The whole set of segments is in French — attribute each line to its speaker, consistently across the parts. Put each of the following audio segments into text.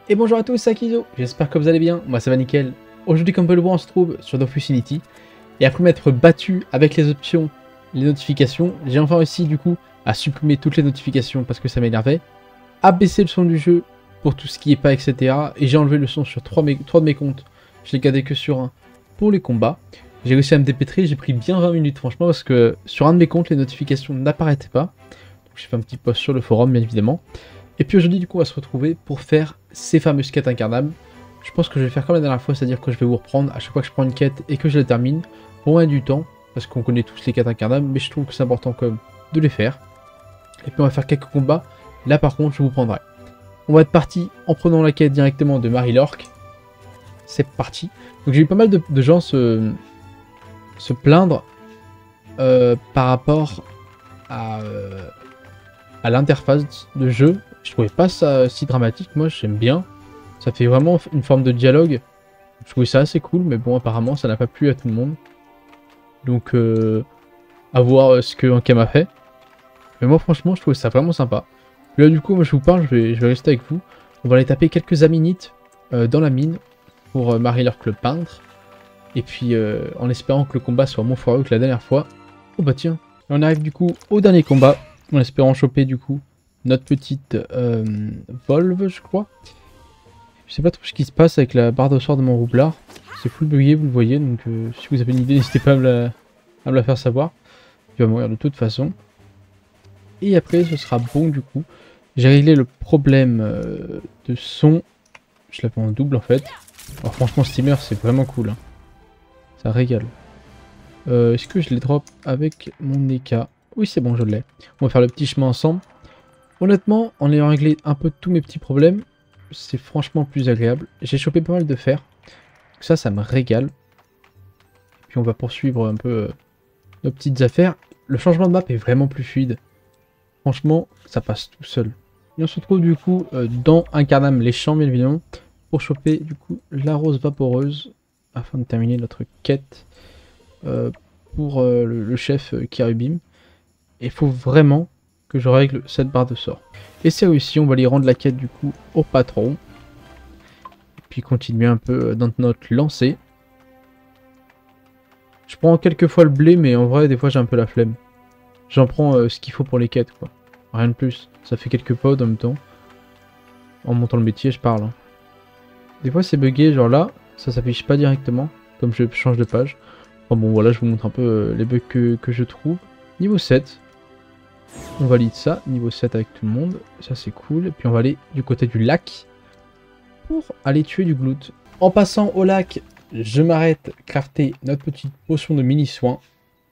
Speaker 1: Et bonjour à tous, c'est Akizo, j'espère que vous allez bien, moi ça va nickel. Aujourd'hui comme vous le voir on se trouve sur Dofus Unity. Et après m'être battu avec les options, les notifications, j'ai enfin réussi du coup à supprimer toutes les notifications parce que ça m'énervait. À baisser le son du jeu pour tout ce qui est pas etc. Et j'ai enlevé le son sur 3 de mes comptes, je l'ai gardé que sur un pour les combats. J'ai réussi à me dépêtrer, j'ai pris bien 20 minutes franchement parce que sur un de mes comptes les notifications n'apparaissaient pas. Donc j'ai fait un petit post sur le forum bien évidemment. Et puis aujourd'hui du coup on va se retrouver pour faire ces fameuses quêtes incarnables. Je pense que je vais faire comme la dernière fois, c'est-à-dire que je vais vous reprendre à chaque fois que je prends une quête et que je la termine pour gagner du temps, parce qu'on connaît tous les quêtes incarnables, mais je trouve que c'est important quand même de les faire. Et puis on va faire quelques combats, là par contre je vous prendrai. On va être parti en prenant la quête directement de Marie Lork. C'est parti. Donc j'ai eu pas mal de gens se plaindre par rapport à l'interface de jeu. Je trouvais pas ça si dramatique, moi j'aime bien. Ça fait vraiment une forme de dialogue. Je trouvais ça assez cool, mais bon apparemment ça n'a pas plu à tout le monde. Donc à voir ce que Ankam a fait. Mais moi franchement je trouvais ça vraiment sympa. Là du coup moi je vous parle, je vais rester avec vous. On va aller taper quelques aminites dans la mine pour Marie Lork le peintre. Et puis en espérant que le combat soit moins foireux que la dernière fois. Oh bah tiens, on arrive du coup au dernier combat. En espérant choper du coup notre petite Volve je crois. Je sais pas trop ce qui se passe avec la barre de sort de mon roublard. C'est full bugué, vous le voyez, donc si vous avez une idée, n'hésitez pas à me la faire savoir. Il va mourir de toute façon. Et après, ce sera bon du coup. J'ai réglé le problème de son. Je l'avais en double en fait. Alors franchement, Steamer, c'est vraiment cool. Hein. Ça régale. Est-ce que je les drop avec mon Neka? Oui, c'est bon, je l'ai. On va faire le petit chemin ensemble. Honnêtement, en ayant réglé un peu tous mes petits problèmes, c'est franchement plus agréable. J'ai chopé pas mal de fer. Ça me régale. Puis on va poursuivre un peu nos petites affaires. Le changement de map est vraiment plus fluide. Franchement, ça passe tout seul. Et on se retrouve du coup dans Incarnam les champs, bien évidemment, pour choper du coup la rose vaporeuse afin de terminer notre quête pour le chef Kirubim. Et il faut vraiment que je règle cette barre de sort. Et c'est réussi, on va aller rendre la quête du coup au patron. Et puis continuer un peu dans notre lancée. Je prends quelques fois le blé, mais en vrai, des fois j'ai un peu la flemme. J'en prends ce qu'il faut pour les quêtes, quoi. Rien de plus. Ça fait quelques pods en même temps. En montant le métier, je parle. Hein. Des fois c'est bugué, genre là, ça s'affiche pas directement, comme je change de page. Enfin bon, voilà, je vous montre un peu les bugs que je trouve. Niveau 7. On valide ça, niveau 7 avec tout le monde, ça c'est cool. Et puis on va aller du côté du lac pour aller tuer du glout. En passant au lac, je m'arrête crafter notre petite potion de mini soin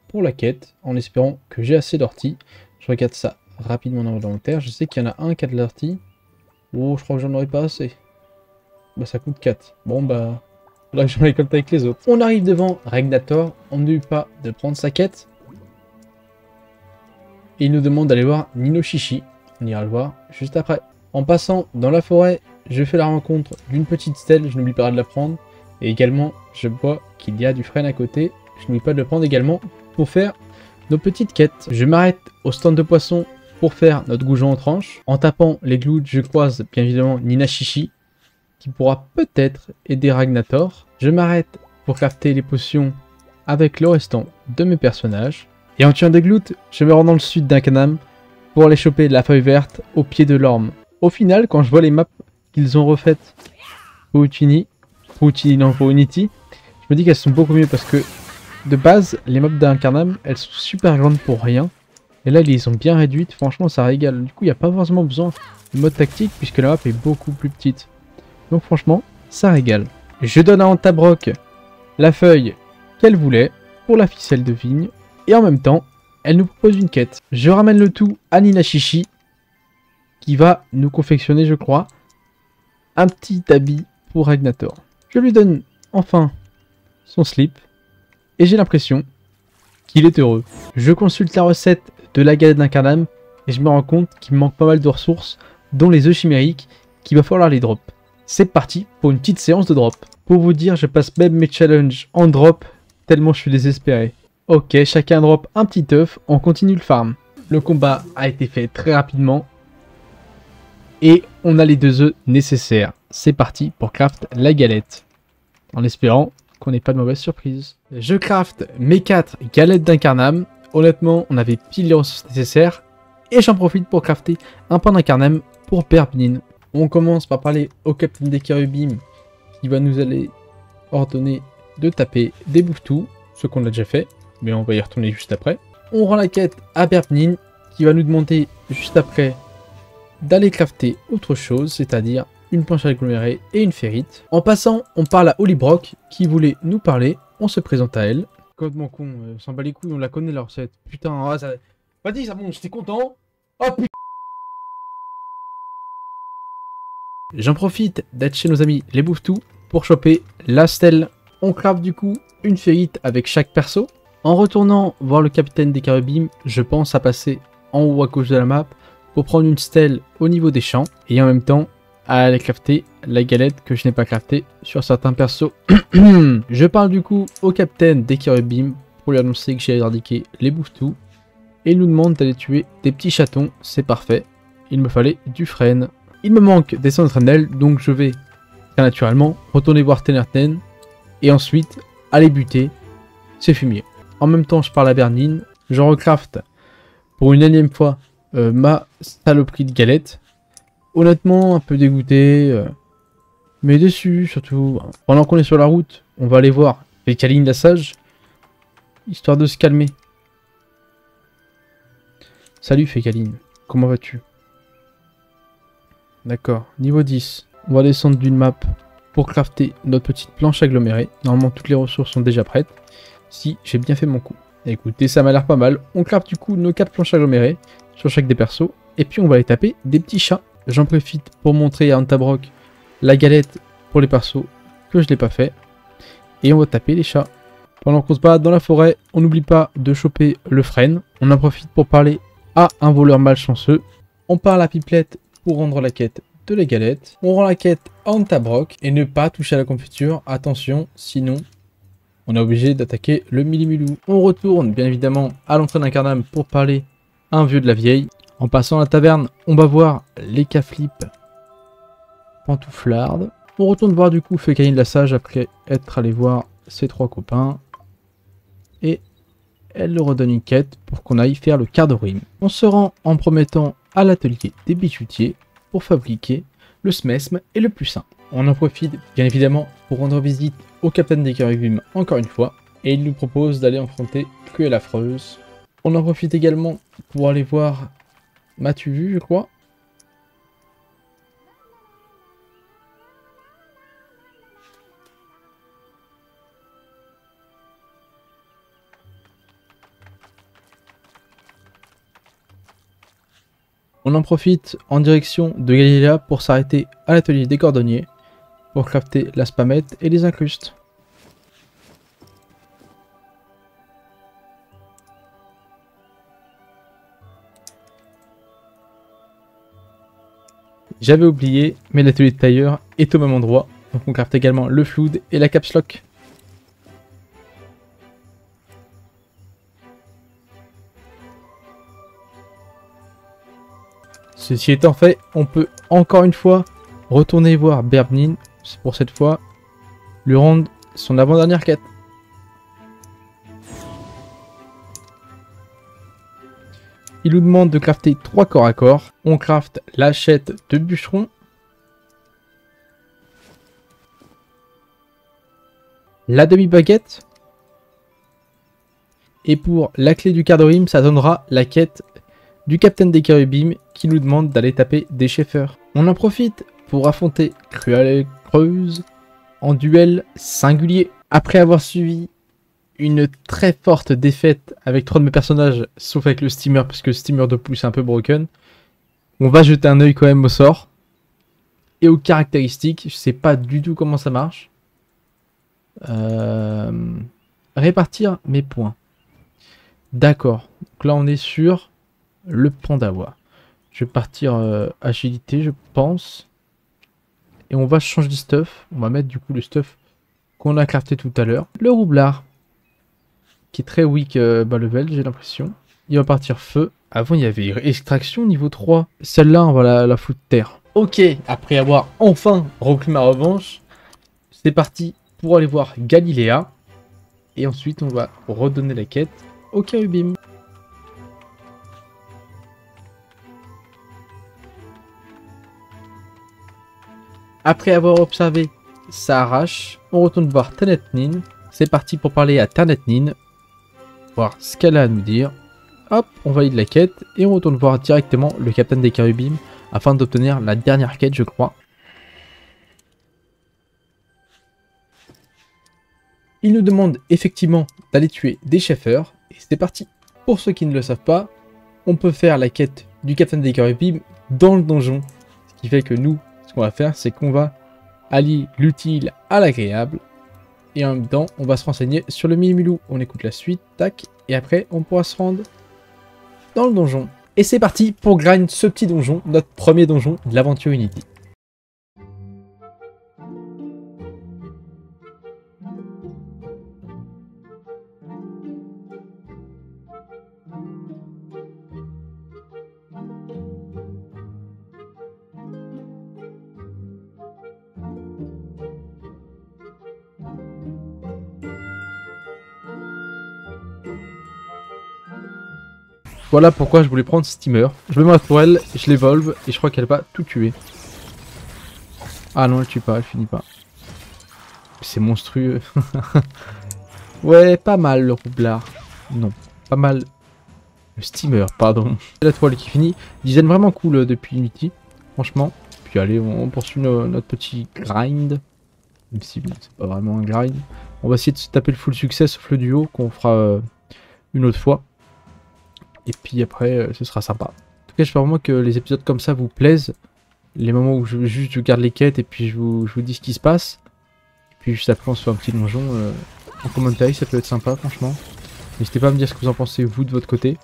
Speaker 1: pour la quête, en espérant que j'ai assez d'orties. Je regarde ça rapidement dans l'inventaire, je sais qu'il y en a un qui a de l'ortie. Oh, je crois que j'en aurais pas assez. Bah ça coûte 4. Bon bah, là j'en récolte avec les autres. On arrive devant Regnator, on n'eut pas de prendre sa quête. Et il nous demande d'aller voir Ninoshishi. On ira le voir juste après. En passant dans la forêt, je fais la rencontre d'une petite stèle, je n'oublie pas de la prendre. Et également, je vois qu'il y a du frêne à côté. Je n'oublie pas de le prendre également pour faire nos petites quêtes. Je m'arrête au stand de poissons pour faire notre goujon en tranche. En tapant les glouts, je croise bien évidemment Ninashishi, qui pourra peut-être aider Regnator. Je m'arrête pour crafter les potions avec le restant de mes personnages. Et en tuant des glouts, je me rends dans le sud d'Incarnam pour aller choper la feuille verte au pied de l'orme. Au final, quand je vois les maps qu'ils ont refaites pour Unity, je me dis qu'elles sont beaucoup mieux parce que de base, les maps d'Incarnam, elles sont super grandes pour rien. Et là, ils les ont bien réduites, franchement ça régale. Du coup, il n'y a pas forcément besoin de mode tactique puisque la map est beaucoup plus petite. Donc franchement, ça régale. Je donne à Antabrock la feuille qu'elle voulait pour la ficelle de vigne. Et en même temps, elle nous propose une quête. Je ramène le tout à Ninashishi, qui va nous confectionner, je crois, un petit habit pour Regnator. Je lui donne enfin son slip, et j'ai l'impression qu'il est heureux. Je consulte la recette de la galette d'Incarnam, et je me rends compte qu'il me manque pas mal de ressources, dont les œufs chimériques, qu'il va falloir les drop. C'est parti pour une petite séance de drop. Pour vous dire, je passe même mes challenges en drop, tellement je suis désespéré. Ok, chacun drop un petit œuf, on continue le farm. Le combat a été fait très rapidement. Et on a les 2 œufs nécessaires. c'est parti pour craft la galette. En espérant qu'on n'ait pas de mauvaise surprise. Je craft mes 4 galettes d'incarnam. Honnêtement, on avait pile les ressources nécessaires. Et j'en profite pour crafter un pain d'incarnam pour Berbnin. On commence par parler au capitaine des Kérubim qui va nous aller ordonner de taper des bouffetous, ce qu'on a déjà fait, mais on va y retourner juste après. On rend la quête à Berbnin qui va nous demander juste après d'aller crafter autre chose, c'est-à-dire une planche agglomérée et une ferrite. En passant, on parle à Hollybrock qui voulait nous parler, on se présente à elle. Code mon con, s'en bat les couilles, on la connaît la recette. Putain, ah, ça... Vas-y, ça bon, j'étais content. Oh putain. J'en profite d'être chez nos amis les bouffetous pour choper la stèle. On craft du coup une ferrite avec chaque perso. En retournant voir le capitaine des Kérubim, je pense à passer en haut à gauche de la map pour prendre une stèle au niveau des champs et en même temps à aller crafter la galette que je n'ai pas craftée sur certains persos. Je parle du coup au capitaine des Kérubim pour lui annoncer que j'ai éradiqué les bouffetous et il nous demande d'aller tuer des petits chatons, c'est parfait. Il me fallait du frêne. Il me manque des Sandrenel, donc je vais très naturellement retourner voir Tenerten et ensuite aller buter ces fumiers. En même temps, je parle à Berbnin, je recraft pour une énième fois ma saloperie de galette. Honnêtement, un peu dégoûté, mais déçu surtout. Pendant qu'on est sur la route, on va aller voir Fécaline la sage, histoire de se calmer. Salut Fécaline, comment vas-tu? D'accord, niveau 10. On va descendre d'une map pour crafter notre petite planche agglomérée. Normalement, toutes les ressources sont déjà prêtes. Si, j'ai bien fait mon coup. Écoutez, ça m'a l'air pas mal. On crafte du coup nos 4 planches agglomérées sur chaque des persos. Et puis on va aller taper des petits chats. J'en profite pour montrer à Antabrock la galette pour les persos que je n'ai pas fait. Et on va taper les chats. Pendant qu'on se balade dans la forêt, on n'oublie pas de choper le frêne. On en profite pour parler à un voleur malchanceux. On parle à Pipelette pour rendre la quête de la galette. On rend la quête à Antabrock et ne pas toucher à la confiture. Attention, sinon on est obligé d'attaquer le Milimilou. On retourne bien évidemment à l'entrée d'Incarnam pour parler à un vieux de la vieille. En passant à la taverne, on va voir les Caflip pantouflardes. On retourne voir du coup Fécaline la sage après être allé voir ses 3 copains. Et elle leur redonne une quête pour qu'on aille faire le Cardorim. On se rend en promettant à l'atelier des bijoutiers pour fabriquer le smesme et le pucein. On en profite bien évidemment pour rendre visite au capitaine des Kérubim encore une fois et il nous propose d'aller affronter Cruelle Affreuse. On en profite également pour aller voir Matu, je crois. On en profite en direction de Galilea pour s'arrêter à l'atelier des cordonniers pour crafter la spamette et les incrustes. J'avais oublié, mais l'atelier de tailleur est au même endroit, donc on crafte également le flood et la caps lock. Ceci étant fait, on peut encore une fois retourner voir Berbnin, pour cette fois lui rendre son avant-dernière quête. Il nous demande de crafter 3 corps à corps. On crafte l'hachette de bûcheron. La demi-baguette. Et pour la clé du Cardorim, ça donnera la quête du capitaine des Kérubim qui nous demande d'aller taper des cheffeurs. On en profite pour affronter Cruelle Affreuse en duel singulier. Après avoir suivi une très forte défaite avec 3 de mes personnages, sauf avec le steamer, parce que le steamer de pouce est un peu broken, on va jeter un œil quand même au sort et aux caractéristiques. Je sais pas du tout comment ça marche. Répartir mes points. D'accord. Donc là on est sur le Pandawa. Je vais partir agilité, je pense. Et on va changer de stuff. On va mettre du coup le stuff qu'on a crafté tout à l'heure. Le roublard. Qui est très weak bas level, j'ai l'impression. Il va partir feu. Avant, il y avait extraction niveau 3. Celle-là, on va la foutre terre. Ok, après avoir enfin repris ma revanche, c'est parti pour aller voir Galiléa. Et ensuite, on va redonner la quête au Kérubim. Après avoir observé ça arrache, on retourne voir Tanetnin. C'est parti pour parler à Tanetnin, voir ce qu'elle a à nous dire. Hop, on valide la quête et on retourne voir directement le capitaine des Kérubim afin d'obtenir la dernière quête, je crois. Il nous demande effectivement d'aller tuer des cheffeurs et c'est parti. Pour ceux qui ne le savent pas, on peut faire la quête du capitaine des Kérubim dans le donjon. Ce qui fait que nous, ce qu'on va faire, c'est qu'on va allier l'utile à l'agréable. Et en même temps, on va se renseigner sur le Mimilou. On écoute la suite, tac, et après, on pourra se rendre dans le donjon. Et c'est parti pour grind ce petit donjon, notre premier donjon de l'aventure Unity. Voilà pourquoi je voulais prendre Steamer. Je me mets pour elle, je l'évolve et je crois qu'elle va tout tuer. Ah non, elle tue pas, elle finit pas. C'est monstrueux. Ouais, pas mal le roublard. Non, pas mal le Steamer, pardon. La toile qui finit. Design vraiment cool depuis Unity, franchement. Puis allez, on poursuit notre petit grind. Même si bon, c'est pas vraiment un grind. On va essayer de se taper le full succès sauf le duo qu'on fera une autre fois. Et puis après, ce sera sympa. En tout cas, j'espère vraiment que les épisodes comme ça vous plaisent. Les moments où je garde les quêtes et puis je vous dis ce qui se passe. Et puis juste après, on se fait un petit donjon en commentaire, ça peut être sympa, franchement. N'hésitez pas à me dire ce que vous en pensez, vous, de votre côté.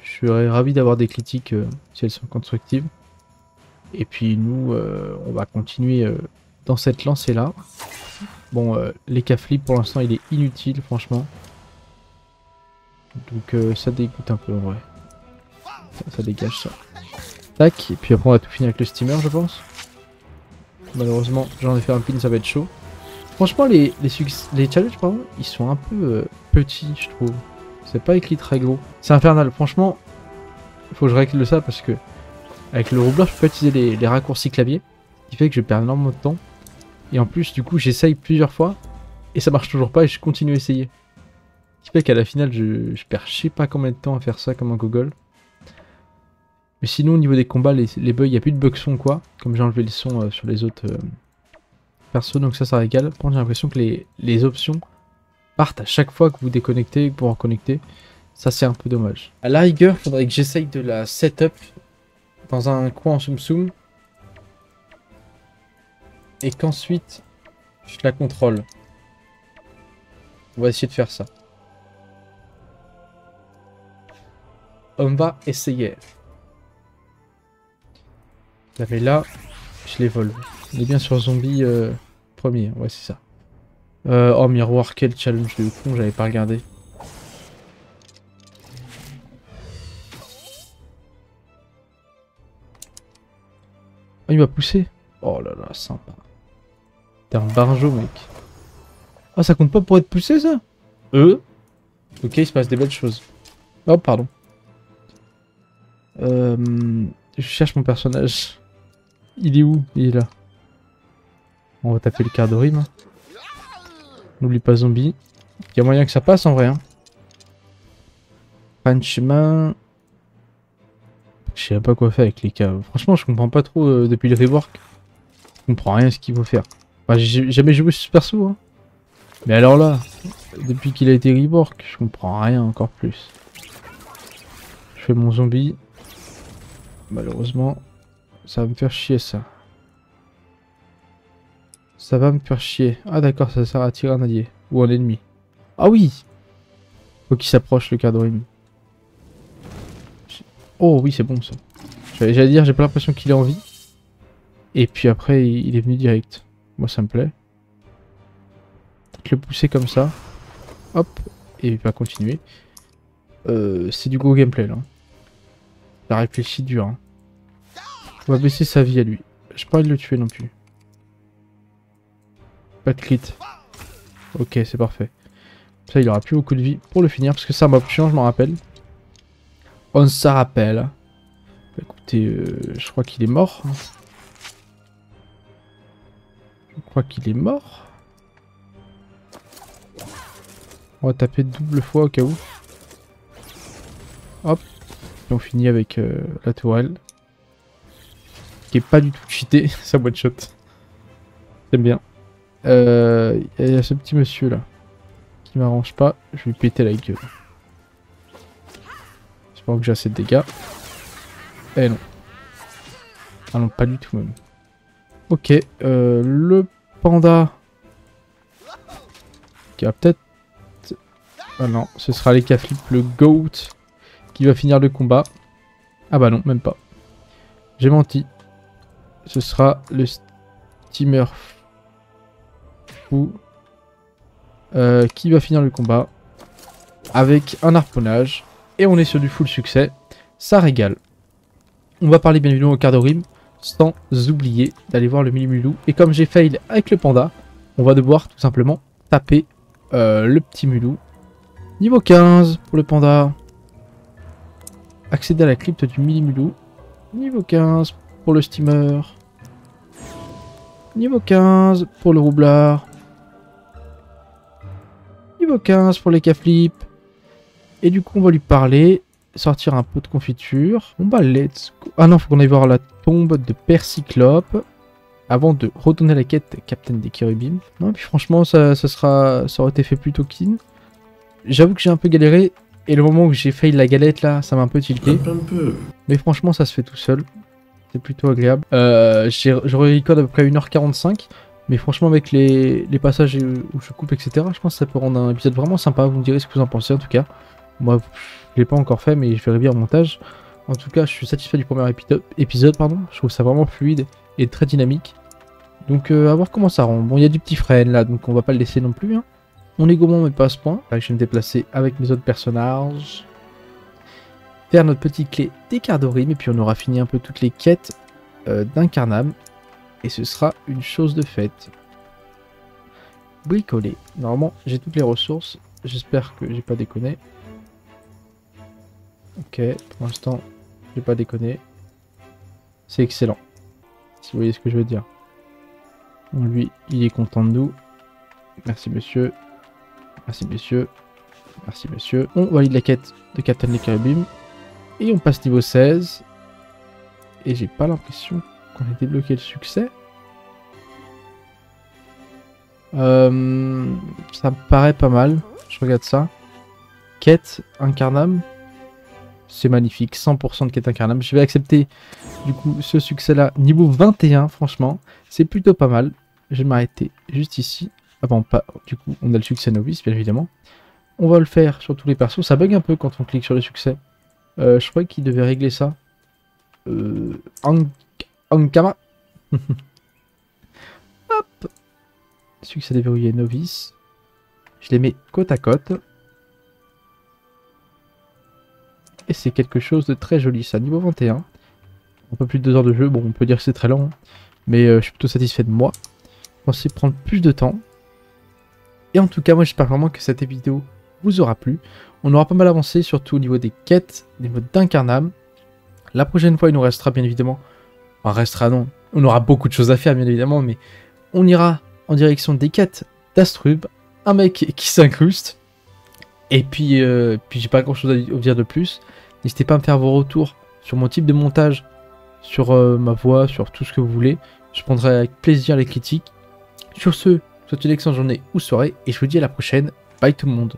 Speaker 1: Je serais ravi d'avoir des critiques si elles sont constructives. Et puis nous, on va continuer dans cette lancée-là. Bon, les K-Flip, pour l'instant, il est inutile, franchement. Donc ça dégoûte un peu en vrai. Ça dégage ça. Tac, et puis après on va tout finir avec le steamer je pense. Malheureusement j'en ai fait un pin, ça va être chaud. Franchement les challenges pardon, ils sont un peu petits je trouve. C'est pas écrit très gros. C'est infernal, franchement. Il faut que je règle ça parce que avec le roublard je peux pas utiliser les raccourcis clavier. Ce qui fait que je perds énormément de temps. Et en plus du coup j'essaye plusieurs fois. Et ça marche toujours pas et je continue à essayer. Ce qui fait qu'à la finale, je perds je sais pas combien de temps à faire ça comme un gogol. Mais sinon, au niveau des combats, les bugs, il n'y a plus de bugs son quoi. Comme j'ai enlevé le son sur les autres persos, donc ça régale. Par contre, j'ai l'impression que les options partent à chaque fois que vous déconnectez pour en reconnecter. Ça, c'est un peu dommage. À la rigueur, il faudrait que j'essaye de la setup dans un coin en soum-soum. Et qu'ensuite, je la contrôle. On va essayer de faire ça. On va essayer. Là, mais là, je les vole. On est bien sur zombie premier, ouais c'est ça. Oh miroir, quel challenge de con, j'avais pas regardé. Oh il m'a poussé. Oh là là, sympa. T'es un barjo mec. Ah ça compte pas pour être poussé ça. Ok, il se passe des belles choses. Oh pardon. Je cherche mon personnage. Il est où? Il est là. On va taper le quart de rime. N'oublie pas zombie. Il y a moyen que ça passe en vrai. Hein. Pas de chemin. Je sais pas quoi faire avec les caves. Franchement, je comprends pas trop depuis le rework. Je comprends rien à ce qu'il faut faire. Enfin, j'ai jamais joué sur ce perso. Hein. Mais alors là, depuis qu'il a été rework, je comprends rien encore plus. Je fais mon zombie. Malheureusement, ça va me faire chier ça. Ça va me faire chier. Ah d'accord, ça sert à tirer un allié. Ou un ennemi. Ah oui! Faut qu'il s'approche le cadre. Oh oui, c'est bon ça. J'allais dire, j'ai pas l'impression qu'il ait envie. Et puis après, il est venu direct. Moi, ça me plaît. Le pousser comme ça. Hop. Et il va continuer. C'est du gros gameplay là. Ça réfléchit dur. Hein. On va baisser sa vie à lui. J'ai pas envie de le tuer non plus. Pas de crit. Ok, c'est parfait. Ça, il aura plus beaucoup de vie pour le finir, parce que c'est un mob chiant, je m'en rappelle. On s'en rappelle. Bah, écoutez, je crois qu'il est mort. Je crois qu'il est mort. On va taper double fois au cas où. Hop. Et on finit avec la tourelle. Qui est pas du tout cheaté, sa one shot. J'aime bien. Il y a ce petit monsieur là. Qui m'arrange pas. Je vais lui péter la gueule. J'espère que j'ai assez de dégâts. Eh non. Ah non, pas du tout même. Ok. Le panda. Qui va peut-être... Ah non, ce sera les Caflip, le GOAT. Qui va finir le combat. Ah bah non, même pas. J'ai menti. Ce sera le steamer fou qui va finir le combat avec un harponnage. Et on est sur du full succès. Ça régale. On va parler bien évidemment au quart de rime, sans oublier d'aller voir le Milimulou. Et comme j'ai fail avec le panda, on va devoir tout simplement taper le petit mulou. Niveau 15 pour le panda. Accéder à la crypte du Milimulou. Niveau 15 pour le steamer. Niveau 15 pour le roublard. Niveau 15 pour les Caflip. Et du coup on va lui parler. Sortir un pot de confiture. Bon bah let's go. Ah non, faut qu'on aille voir la tombe de Percyclope. Avant de retourner à la quête Captain des Kérubim. Non, puis franchement ça aurait été fait plutôt clean. J'avoue que j'ai un peu galéré. Et le moment où j'ai failli la galette là, ça m'a un peu tilté. Mais franchement ça se fait tout seul. C'est plutôt agréable. Je record à peu près 1h45. Mais franchement avec les passages où je coupe etc. Je pense que ça peut rendre un épisode vraiment sympa. Vous me direz ce que vous en pensez en tout cas. Moi je l'ai pas encore fait mais je verrai bien en montage. En tout cas je suis satisfait du premier épisode. Je trouve ça vraiment fluide et très dynamique. Donc à voir comment ça rend. Bon il y a du petit frein là donc on va pas le laisser non plus. Hein. On est gourmand mais pas à ce point. Je vais me déplacer avec mes autres personnages. Faire notre petite clé des quarts de rime. Et puis on aura fini un peu toutes les quêtes d'Incarnam. Et ce sera une chose de faite. Bricoler. Normalement j'ai toutes les ressources. J'espère que j'ai pas déconné. Ok, pour l'instant j'ai pas déconné. C'est excellent. Si vous voyez ce que je veux dire. Bon, lui il est content de nous. Merci monsieur. Merci messieurs. Merci monsieur. On valide la quête de Captain des Kérubim. Et on passe niveau 16. Et j'ai pas l'impression qu'on ait débloqué le succès. Ça me paraît pas mal. Je regarde ça. Quête Incarnam. C'est magnifique. 100% de quête Incarnam. Je vais accepter du coup ce succès là. Niveau 21 franchement. C'est plutôt pas mal. Je vais m'arrêter juste ici. Ah bon, pas. Du coup, on a le succès novice, bien évidemment. On va le faire sur tous les persos. Ça bug un peu quand on clique sur le succès. Je crois qu'il devait régler ça. Ankama. Hop. Succès déverrouillé novice. Je les mets côte à côte. Et c'est quelque chose de très joli, ça. Niveau 21. Un peu plus de 2 heures de jeu. Bon, on peut dire que c'est très lent. Hein. Mais je suis plutôt satisfait de moi. Je pensais prendre plus de temps. Et en tout cas, moi j'espère vraiment que cette vidéo vous aura plu. On aura pas mal avancé, surtout au niveau des quêtes, des modes d'Incarnam. La prochaine fois, il nous restera bien évidemment... Enfin, restera non. On aura beaucoup de choses à faire bien évidemment, mais on ira en direction des quêtes d'Astrub. Un mec qui s'incruste. Et puis j'ai pas grand chose à vous dire de plus. N'hésitez pas à me faire vos retours sur mon type de montage, sur ma voix, sur tout ce que vous voulez. Je prendrai avec plaisir les critiques. Sur ce, je vous souhaite une excellente journée ou soirée et je vous dis à la prochaine. Bye tout le monde.